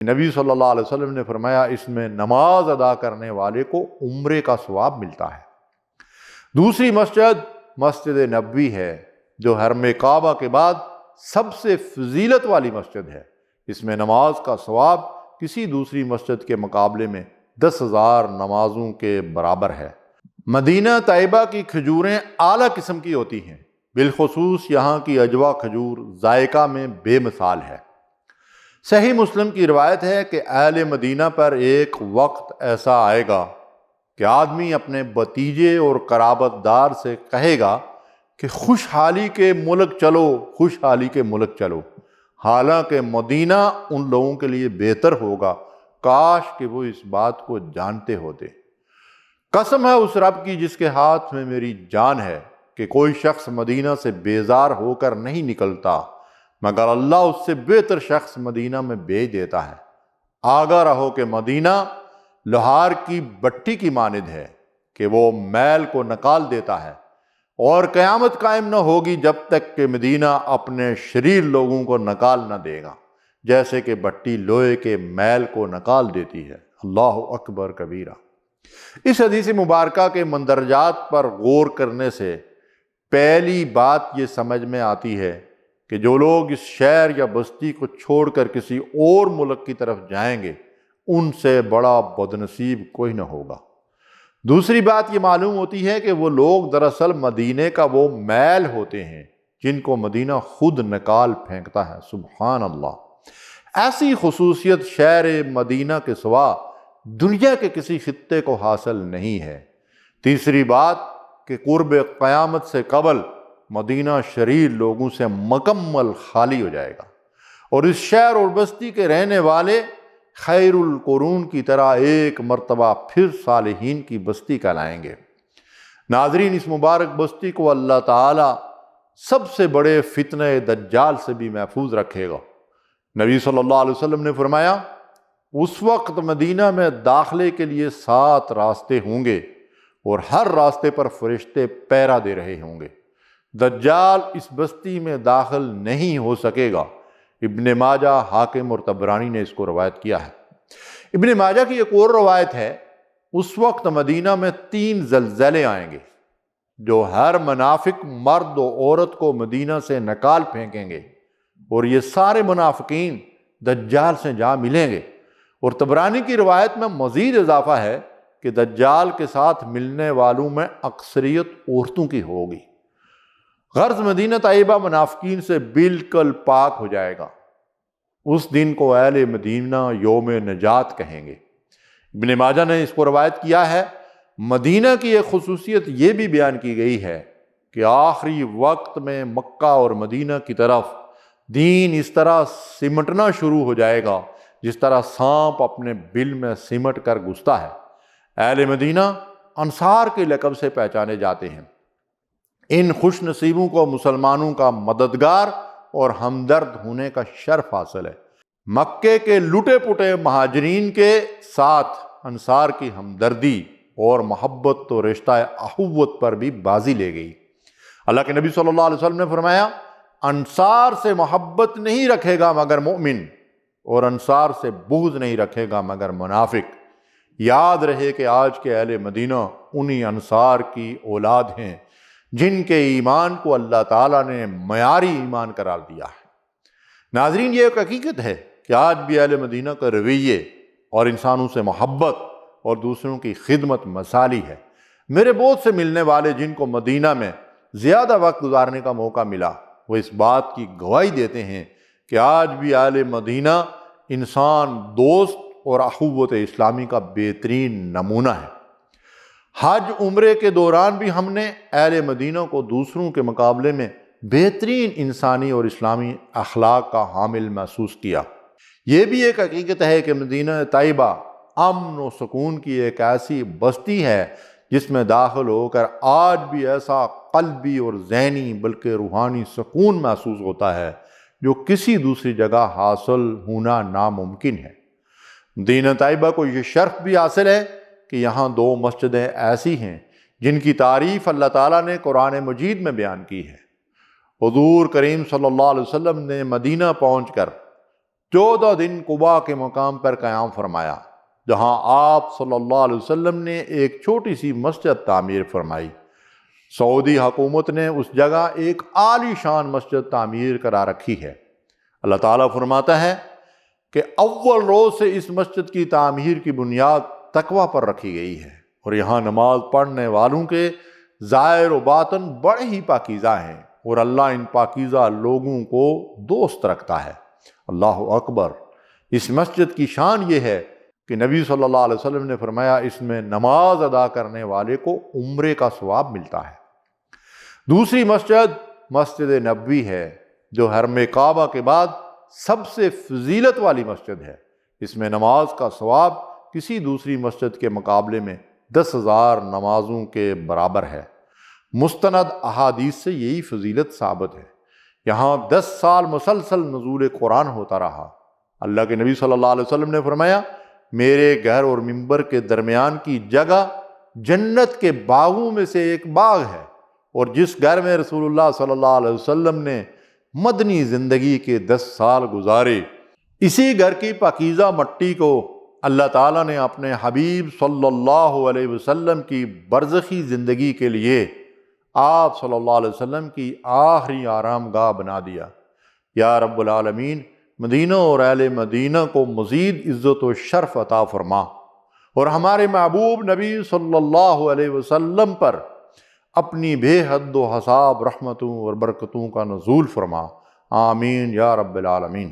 نبی صلی اللہ علیہ وسلم نے فرمایا اس میں نماز ادا کرنے والے کو عمرے کا ثواب ملتا ہے۔ دوسری مسجد مسجد نبوی ہے جو حرم کعبہ کے بعد سب سے فضیلت والی مسجد ہے۔ اس میں نماز کا ثواب کسی دوسری مسجد کے مقابلے میں 10,000 نمازوں کے برابر ہے۔ مدینہ طیبہ کی کھجوریں اعلیٰ قسم کی ہوتی ہیں، بالخصوص یہاں کی اجوا کھجور ذائقہ میں بے مثال ہے۔ صحیح مسلم کی روایت ہے کہ اہل مدینہ پر ایک وقت ایسا آئے گا کہ آدمی اپنے بھتیجے اور قرابت دار سے کہے گا کہ خوشحالی کے ملک چلو، خوشحالی کے ملک چلو، حالانکہ مدینہ ان لوگوں کے لیے بہتر ہوگا، کاش کہ وہ اس بات کو جانتے ہوتے۔ قسم ہے اس رب کی جس کے ہاتھ میں میری جان ہے کہ کوئی شخص مدینہ سے بیزار ہو کر نہیں نکلتا مگر اللہ اس سے بہتر شخص مدینہ میں بھیج دیتا ہے۔ آگاہ رہو کہ مدینہ لوہار کی بٹی کی مانند ہے کہ وہ میل کو نکال دیتا ہے، اور قیامت قائم نہ ہوگی جب تک کہ مدینہ اپنے شریر لوگوں کو نکال نہ دے گا، جیسے کہ بٹی لوہے کے میل کو نکال دیتی ہے۔ اللہ اکبر کبیرہ۔ اس حدیث مبارکہ کے مندرجات پر غور کرنے سے پہلی بات یہ سمجھ میں آتی ہے کہ جو لوگ اس شہر یا بستی کو چھوڑ کر کسی اور ملک کی طرف جائیں گے ان سے بڑا بدنصیب کوئی نہ ہوگا۔ دوسری بات یہ معلوم ہوتی ہے کہ وہ لوگ دراصل مدینے کا وہ میل ہوتے ہیں جن کو مدینہ خود نکال پھینکتا ہے۔ سبحان اللہ۔ ایسی خصوصیت شہر مدینہ کے سوا دنیا کے کسی خطے کو حاصل نہیں ہے۔ تیسری بات کہ قرب قیامت سے قبل مدینہ شریر لوگوں سے مکمل خالی ہو جائے گا، اور اس شہر اور بستی کے رہنے والے خیر القرون کی طرح ایک مرتبہ پھر صالحین کی بستی کہلائیں گے۔ ناظرین، اس مبارک بستی کو اللہ تعالی سب سے بڑے فتنہ دجال سے بھی محفوظ رکھے گا۔ نبی صلی اللہ علیہ وسلم نے فرمایا اس وقت مدینہ میں داخلے کے لیے 7 راستے ہوں گے اور ہر راستے پر فرشتے پہرا دے رہے ہوں گے۔ دجال اس بستی میں داخل نہیں ہو سکے گا۔ ابن ماجہ، حاکم اور طبرانی نے اس کو روایت کیا ہے۔ ابن ماجہ کی ایک اور روایت ہے اس وقت مدینہ میں 3 زلزلے آئیں گے جو ہر منافق مرد و عورت کو مدینہ سے نکال پھینکیں گے، اور یہ سارے منافقین دجال سے جا ملیں گے۔ اور طبرانی کی روایت میں مزید اضافہ ہے کہ دجال کے ساتھ ملنے والوں میں اکثریت عورتوں کی ہوگی۔ غرض مدینہ طیبہ منافقین سے بالکل پاک ہو جائے گا۔ اس دن کو اہل مدینہ یوم نجات کہیں گے۔ ابن ماجہ نے اس کو روایت کیا ہے۔ مدینہ کی ایک خصوصیت یہ بھی بیان کی گئی ہے کہ آخری وقت میں مکہ اور مدینہ کی طرف دین اس طرح سمٹنا شروع ہو جائے گا جس طرح سانپ اپنے بل میں سمٹ کر گھستا ہے۔ اہل مدینہ انصار کے لقب سے پہچانے جاتے ہیں۔ ان خوش نصیبوں کو مسلمانوں کا مددگار اور ہمدرد ہونے کا شرف حاصل ہے۔ مکے کے لٹے پٹے مہاجرین کے ساتھ انصار کی ہمدردی اور محبت و رشتہ اخوت پر بھی بازی لے گئی۔ اللہ کے نبی صلی اللہ علیہ وسلم نے فرمایا انصار سے محبت نہیں رکھے گا مگر مومن، اور انصار سے بغض نہیں رکھے گا مگر منافق۔ یاد رہے کہ آج کے اہل مدینہ انہی انصار کی اولاد ہیں جن کے ایمان کو اللہ تعالیٰ نے معیاری ایمان قرار دیا ہے۔ ناظرین، یہ ایک حقیقت ہے کہ آج بھی اہل مدینہ کا رویے اور انسانوں سے محبت اور دوسروں کی خدمت مثالی ہے۔ میرے بہت سے ملنے والے جن کو مدینہ میں زیادہ وقت گزارنے کا موقع ملا وہ اس بات کی گواہی دیتے ہیں کہ آج بھی اہل مدینہ انسان دوست اور اخوت اسلامی کا بہترین نمونہ ہے۔ حج عمرے کے دوران بھی ہم نے اہل مدینہ کو دوسروں کے مقابلے میں بہترین انسانی اور اسلامی اخلاق کا حامل محسوس کیا۔ یہ بھی ایک حقیقت ہے کہ مدینہ طیبہ امن و سکون کی ایک ایسی بستی ہے جس میں داخل ہو کر آج بھی ایسا قلبی اور ذہنی بلکہ روحانی سکون محسوس ہوتا ہے جو کسی دوسری جگہ حاصل ہونا ناممکن ہے۔ مدینہ طیبہ کو یہ شرف بھی حاصل ہے کہ یہاں 2 مسجدیں ایسی ہیں جن کی تعریف اللہ تعالیٰ نے قرآن مجید میں بیان کی ہے۔ حضور کریم صلی اللہ علیہ وسلم نے مدینہ پہنچ کر 14 دن قباء کے مقام پر قیام فرمایا، جہاں آپ صلی اللہ علیہ وسلم نے ایک چھوٹی سی مسجد تعمیر فرمائی۔ سعودی حکومت نے اس جگہ ایک عالی شان مسجد تعمیر کرا رکھی ہے۔ اللہ تعالیٰ فرماتا ہے کہ اول روز سے اس مسجد کی تعمیر کی بنیاد تقوی پر رکھی گئی ہے، اور یہاں نماز پڑھنے والوں کے ظاہر و باطن بڑے ہی پاکیزہ ہیں، اور اللہ ان پاکیزہ لوگوں کو دوست رکھتا ہے۔ اللہ اکبر۔ اس مسجد کی شان یہ ہے کہ نبی صلی اللہ علیہ وسلم نے فرمایا اس میں نماز ادا کرنے والے کو عمرے کا ثواب ملتا ہے۔ دوسری مسجد مسجد نبوی ہے، جو حرم کعبہ کے بعد سب سے فضیلت والی مسجد ہے۔ اس میں نماز کا ثواب کسی دوسری مسجد کے مقابلے میں 10,000 نمازوں کے برابر ہے۔ مستند احادیث سے یہی فضیلت ثابت ہے۔ یہاں 10 سال مسلسل نزول قرآن ہوتا رہا۔ اللہ کے نبی صلی اللہ علیہ وسلم نے فرمایا، میرے گھر اور منبر کے درمیان کی جگہ جنت کے باغوں میں سے ایک باغ ہے، اور جس گھر میں رسول اللہ صلی اللہ علیہ وسلم نے مدنی زندگی کے 10 سال گزارے، اسی گھر کی پاکیزہ مٹی کو اللہ تعالیٰ نے اپنے حبیب صلی اللہ علیہ وسلم کی برزخی زندگی کے لیے آپ صلی اللہ علیہ وسلم کی آخری آرام گاہ بنا دیا۔ یا رب العالمین، مدینہ اور اہل مدینہ کو مزید عزت و شرف عطا فرما، اور ہمارے محبوب نبی صلی اللہ علیہ وسلم پر اپنی بے حد و حساب رحمتوں اور برکتوں کا نزول فرما۔ آمین یا رب العالمین۔